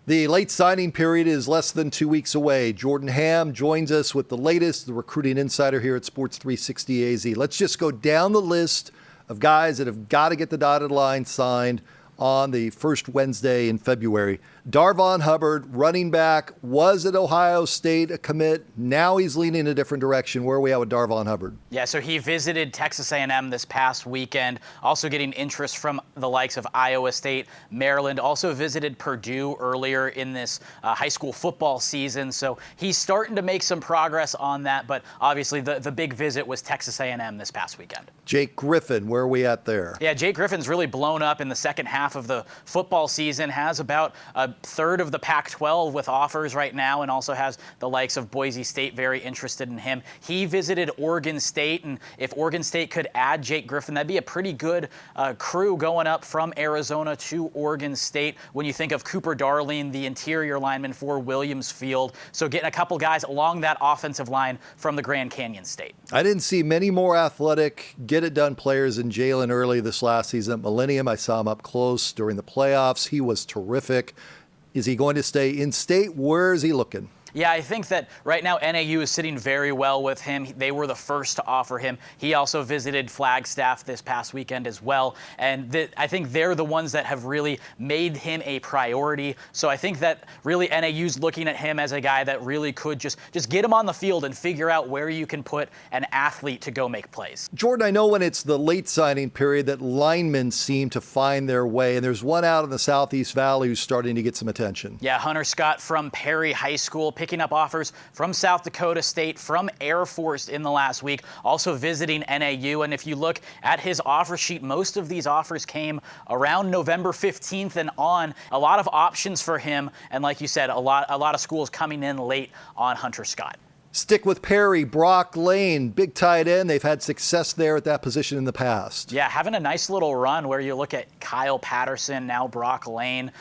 The late signing period is less than 2 weeks away. Jordan Ham joins us with the latest, the recruiting insider here at Sports 360 AZ. Let's just go down the list of guys that have got to get the dotted line signed on the first Wednesday in February. Darvon Hubbard, running back, was at Ohio State a commit. Now he's leaning a different direction. Where are we at with Darvon Hubbard? Yeah, so he visited Texas A&M this past weekend, also getting interest from the likes of Iowa State, Maryland, also visited Purdue earlier in this high school football season. So he's starting to make some progress on that, but obviously the big visit was Texas A&M this past weekend. Jake Griffin, where are we at there? Yeah, Jake Griffin's really blown up in the second half of the football season, has about a third of the Pac-12 with offers right now, and also has the likes of Boise State very interested in him. He visited Oregon State, and if Oregon State could add Jake Griffin, that'd be a pretty good crew going up from Arizona to Oregon State when you think of Cooper Darling, the interior lineman for Williams Field. So getting a couple guys along that offensive line from the Grand Canyon State. I didn't see many more athletic, get-it-done players than Jalen Early this last season at Millennium. I saw him up close during the playoffs. He was terrific. Is he going to stay in state? Where is he looking? Yeah, I think that right now NAU is sitting very well with him. They were the first to offer him. He also visited Flagstaff this past weekend as well. And I think they're the ones that have really made him a priority. So I think that really NAU's looking at him as a guy that really could just get him on the field and figure out where you can put an athlete to go make plays. Jordan, I know when it's the late signing period that linemen seem to find their way. And there's one out in the Southeast Valley who's starting to get some attention. Yeah, Hunter Scott from Perry High School, picking up offers from South Dakota State, from Air Force in the last week, also visiting NAU. And if you look at his offer sheet, most of these offers came around November 15th and on. A lot of options for him. And like you said, a lot of schools coming in late on Hunter Scott. Stick with Perry, Brock Lane, big tight end. They've had success there at that position in the past. Yeah, having a nice little run where you look at Kyle Patterson, now Brock Lane.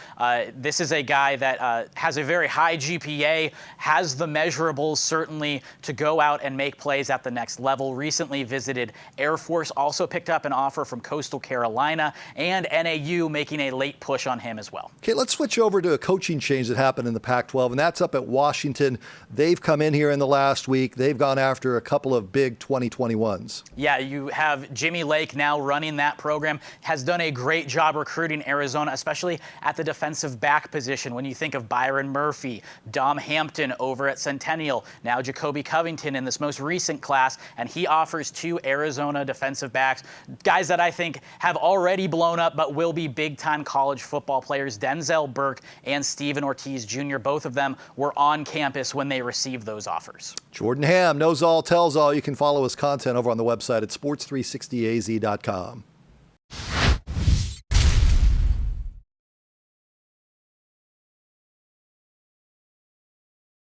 This is a guy that has a very high GPA, has the measurables certainly to go out and make plays at the next level. Recently visited Air Force, also picked up an offer from Coastal Carolina, and NAU making a late push on him as well. Okay, let's switch over to a coaching change that happened in the Pac-12, and that's up at Washington. They've come in here in the last week. They've gone after a couple of big 2021s. Yeah, you have Jimmy Lake now running that program, has done a great job recruiting Arizona, especially at the defensive back position. When you think of Byron Murphy, Dom Hampton over at Centennial, now Jacoby Covington in this most recent class, and he offers two Arizona defensive backs, guys that I think have already blown up but will be big-time college football players. Denzel Burke and Steven Ortiz Jr., both of them were on campus when they received those offers. Jordan Ham knows all, tells all. You can follow his content over on the website at sports360az.com.